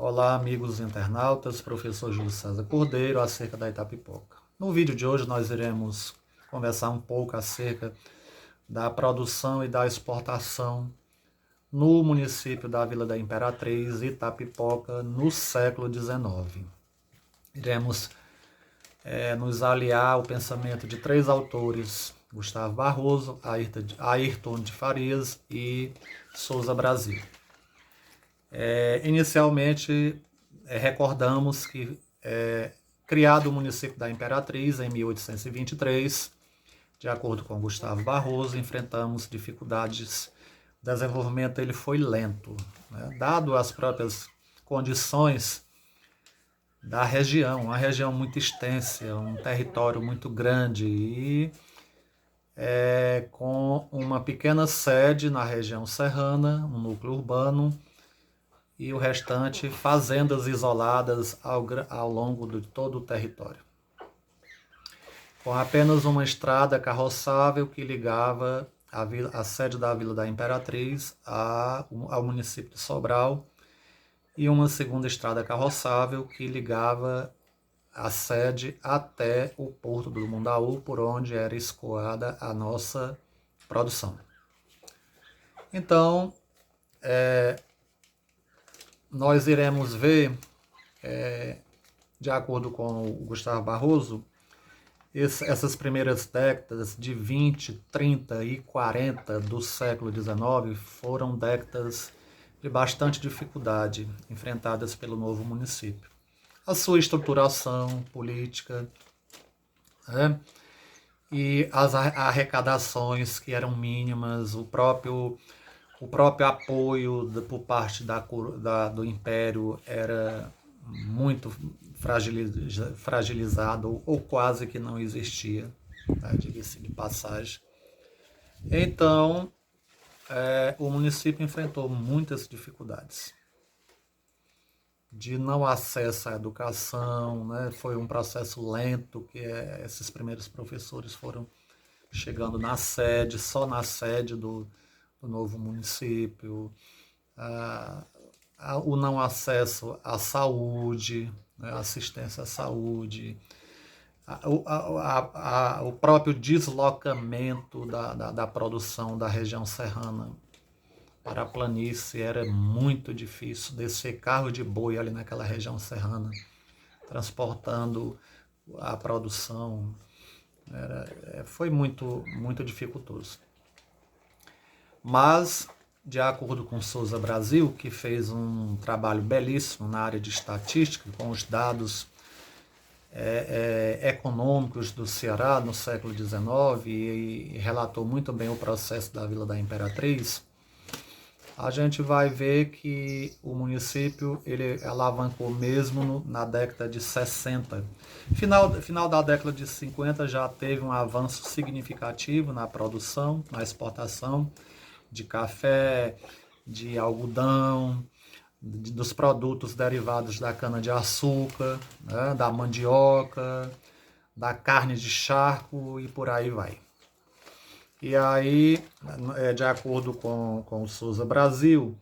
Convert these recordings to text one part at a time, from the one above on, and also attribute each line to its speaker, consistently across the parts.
Speaker 1: Olá, amigos internautas, professor Júlio César Cordeiro, acerca da Itapipoca. No vídeo de hoje nós iremos conversar um pouco acerca da produção e da exportação no município da Vila da Imperatriz, Itapipoca, no século XIX. Iremos nos aliar ao pensamento de três autores, Gustavo Barroso, Ayrton de Farias e Souza Brasil. Inicialmente, recordamos que, criado o município da Imperatriz em 1823, de acordo com Gustavo Barroso, enfrentamos dificuldades. O desenvolvimento ele foi lento, né? Dado as próprias condições da região, uma região muito extensa, um território muito grande e com uma pequena sede na região serrana, um núcleo urbano, e o restante fazendas isoladas ao longo de todo o território. Com apenas uma estrada carroçável que ligava a sede da Vila da Imperatriz ao município de Sobral e uma segunda estrada carroçável que ligava a sede até o porto do Mundaú, por onde era escoada a nossa produção. Então, nós iremos ver, de acordo com o Gustavo Barroso, essas primeiras décadas de 20, 30 e 40 do século XIX foram décadas de bastante dificuldade enfrentadas pelo novo município. A sua estruturação política, e as arrecadações que eram mínimas, o próprio apoio por parte do Império era muito fragilizado ou quase que não existia, tá? Diga-se de passagem. Então, o município enfrentou muitas dificuldades de não acesso à educação, né? Foi um processo lento que esses primeiros professores foram chegando na sede, só na sede do novo município, o não acesso à saúde, né, assistência à saúde, o próprio deslocamento da produção da região serrana para a planície era muito difícil, descer carro de boi ali naquela região serrana, transportando a produção, foi muito, muito dificultoso. Mas, de acordo com Souza Brasil, que fez um trabalho belíssimo na área de estatística, com os dados econômicos do Ceará no século XIX e relatou muito bem o processo da Vila da Imperatriz, a gente vai ver que o município ele alavancou mesmo na década de 60. Final da década de 50 já teve um avanço significativo na produção, na exportação de café, de algodão, dos produtos derivados da cana-de-açúcar, né, da mandioca, da carne de charco e por aí vai. E aí, de acordo com o Souza Brasil,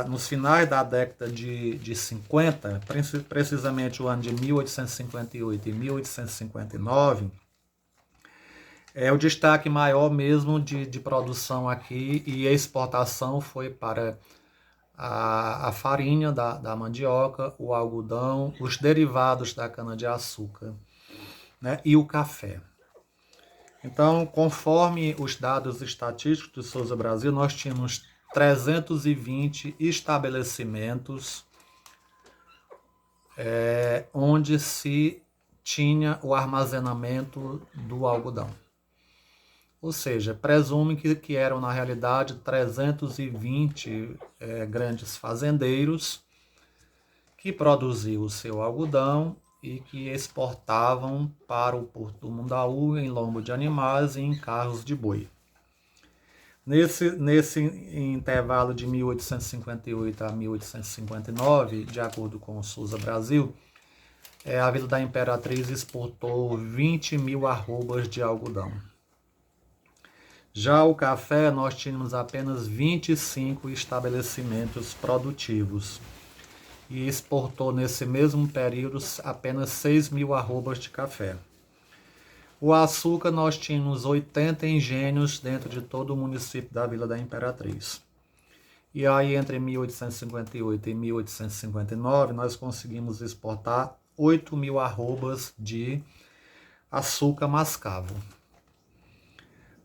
Speaker 1: nos finais da década de 50, precisamente o ano de 1858 e 1859, o destaque maior mesmo de produção aqui e exportação foi para a farinha da mandioca, o algodão, os derivados da cana-de-açúcar, né, e o café. Então, conforme os dados estatísticos do Souza Brasil, nós tínhamos 320 estabelecimentos onde se tinha o armazenamento do algodão. Ou seja, presume que eram na realidade 320 grandes fazendeiros que produziam o seu algodão e que exportavam para o Porto do Mundaú em lombo de animais e em carros de boi. Nesse intervalo de 1858 a 1859, de acordo com o Souza Brasil, a Vila da Imperatriz exportou 20 mil arrobas de algodão. Já o café, nós tínhamos apenas 25 estabelecimentos produtivos e exportou nesse mesmo período apenas 6 mil arrobas de café. O açúcar, nós tínhamos 80 engenhos dentro de todo o município da Vila da Imperatriz. E aí, entre 1858 e 1859, nós conseguimos exportar 8 mil arrobas de açúcar mascavo,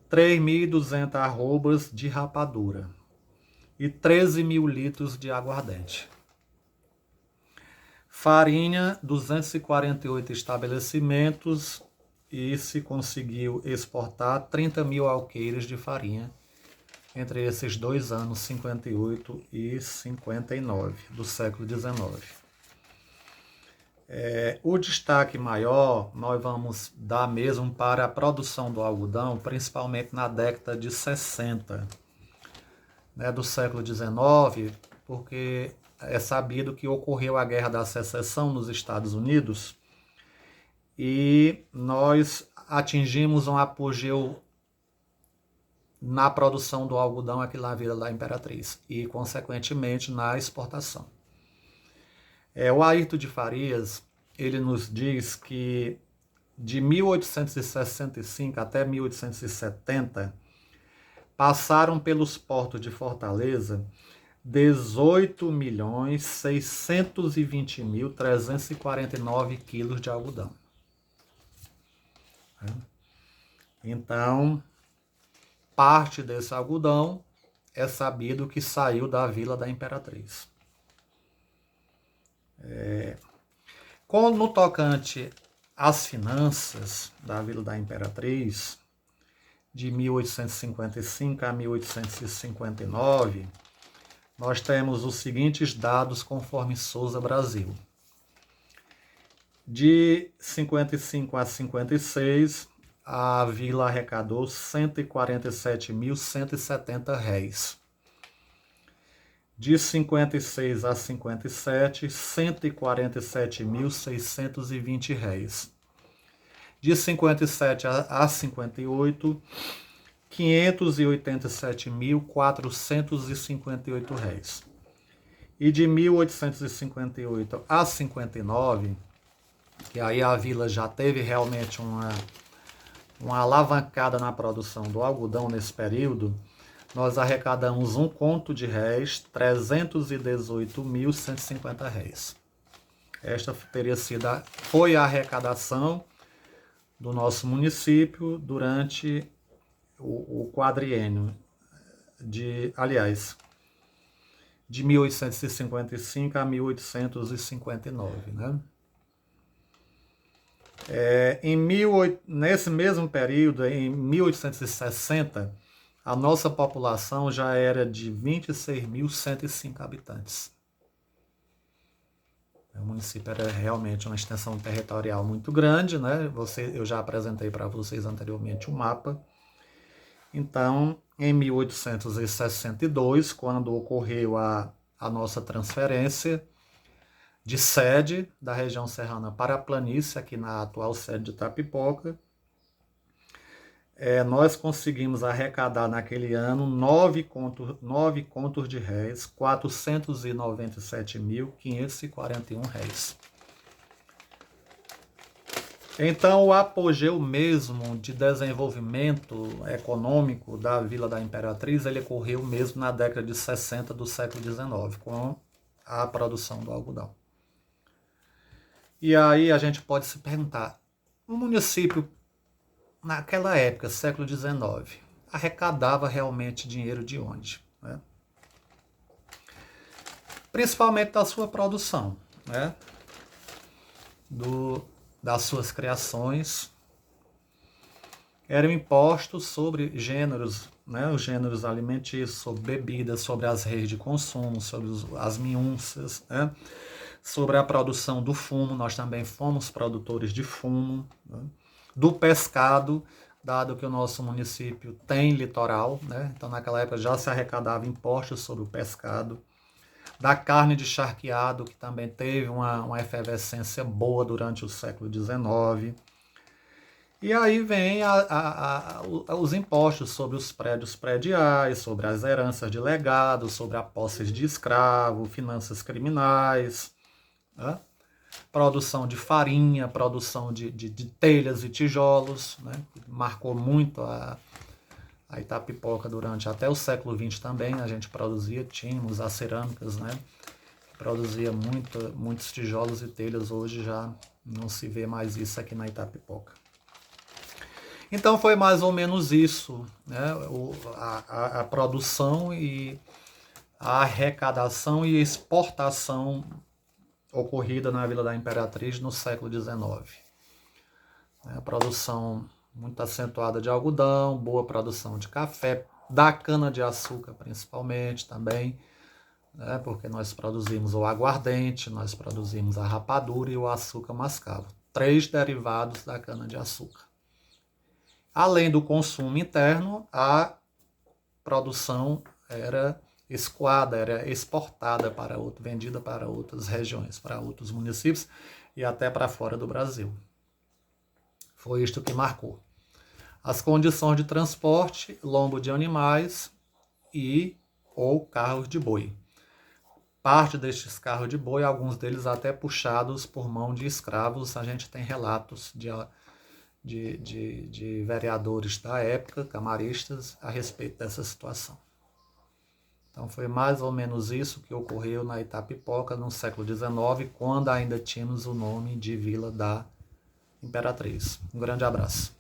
Speaker 1: 3.200 arrobas de rapadura e 13 mil litros de aguardente. Farinha, 248 estabelecimentos e se conseguiu exportar 30 mil alqueires de farinha entre esses 2 anos, 58 e 59 do século XIX. O destaque maior nós vamos dar mesmo para a produção do algodão, principalmente na década de 60, né, do século XIX, porque é sabido que ocorreu a Guerra da Secessão nos Estados Unidos e nós atingimos um apogeu na produção do algodão aqui na Vila da Imperatriz e, consequentemente, na exportação. O Ayrton de Farias, ele nos diz que de 1865 até 1870, passaram pelos portos de Fortaleza 18.620.349 quilos de algodão. Então, parte desse algodão é sabido que saiu da Vila da Imperatriz. No tocante às finanças da Vila da Imperatriz, de 1855 a 1859, nós temos os seguintes dados conforme Souza Brasil. De 55 a 56, a Vila arrecadou R$ 147.170. De 56 a 57, R$ 147.620. De 57 a 58, R$ 587.458. E de 1858 a 59, que aí a Vila já teve realmente uma alavancada na produção do algodão nesse período, nós arrecadamos R$ 318.150. Esta foi a arrecadação do nosso município durante o quadriênio de 1855 a 1859, né? Nesse mesmo período, em 1860, a nossa população já era de 26.105 habitantes. O município era realmente uma extensão territorial muito grande, né? Eu já apresentei para vocês anteriormente o mapa. Então, em 1862, quando ocorreu a nossa transferência de sede da região serrana para a planície, aqui na atual sede de Itapipoca, nós conseguimos arrecadar naquele ano 9 contos de réis, R$ 497.541. Então, o apogeu mesmo de desenvolvimento econômico da Vila da Imperatriz, ele ocorreu mesmo na década de 60 do século XIX, com a produção do algodão. E aí a gente pode se perguntar, o município, naquela época, século XIX, arrecadava realmente dinheiro de onde? Né? Principalmente da sua produção, né? Das suas criações. Eram impostos sobre gêneros, né? Os gêneros alimentícios, sobre bebidas, sobre as redes de consumo, sobre as minúcias, né? Sobre a produção do fumo, nós também fomos produtores de fumo, né? Do pescado, dado que o nosso município tem litoral, né? Então naquela época já se arrecadava impostos sobre o pescado, da carne de charqueado, que também teve uma efervescência boa durante o século XIX. E aí vem os impostos sobre os prédios prediais, sobre as heranças de legado, sobre a posse de escravo, finanças criminais, né? Produção de farinha, produção de telhas e tijolos, né? Marcou muito a Itapipoca durante até o século XX também. A gente produzia, tínhamos as cerâmicas, né? Produzia muitos tijolos e telhas. Hoje já não se vê mais isso aqui na Itapipoca. Então foi mais ou menos isso, né? A produção e a arrecadação e exportação ocorrida na Vila da Imperatriz no século XIX. A produção muito acentuada de algodão, boa produção de café, da cana-de-açúcar principalmente também, né? Porque nós produzimos o aguardente, nós produzimos a rapadura e o açúcar mascavo, 3 derivados da cana-de-açúcar. Além do consumo interno, a produção era escoada, era exportada vendida para outras regiões, para outros municípios e até para fora do Brasil. Foi isto que marcou. As condições de transporte, lombo de animais ou carros de boi. Parte destes carros de boi, alguns deles até puxados por mão de escravos, a gente tem relatos de vereadores da época, camaristas, a respeito dessa situação. Então foi mais ou menos isso que ocorreu na Itapipoca no século XIX, quando ainda tínhamos o nome de Vila da Imperatriz. Um grande abraço.